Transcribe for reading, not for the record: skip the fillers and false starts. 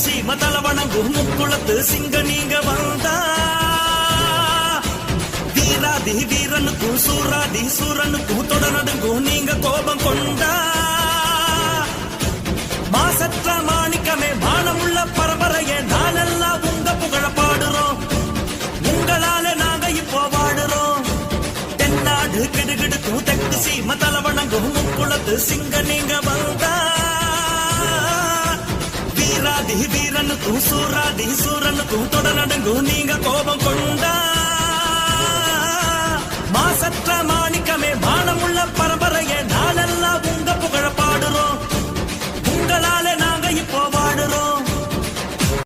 சீம தலவணங்கும் முக்குளத்து சிங்க நீங்க வந்தா வீராதி வீரனுக்கும் சூராதி சூரனுக்கும் தொட நடுங்கும் நீங்க கோபம் கொண்டா மாசற்ற மாணிக்கமே மானமுள்ள பரம்பரையே நானெல்லாம் உங்க புகழ பாடுறோம் உங்களால நாங்க இப்போ வாடுறோம் தென்னாடு கிடுகிடுக்கும் தெற்கு சீம தலவணங்கும் முக்குளத்து சிங்க நீங்க வந்தா வீராதி வீரனுக்கும் சூராதி சூரனுக்கும் தொட நடுங்கும் நீங்க கோபம் கொண்டா மாசற்ற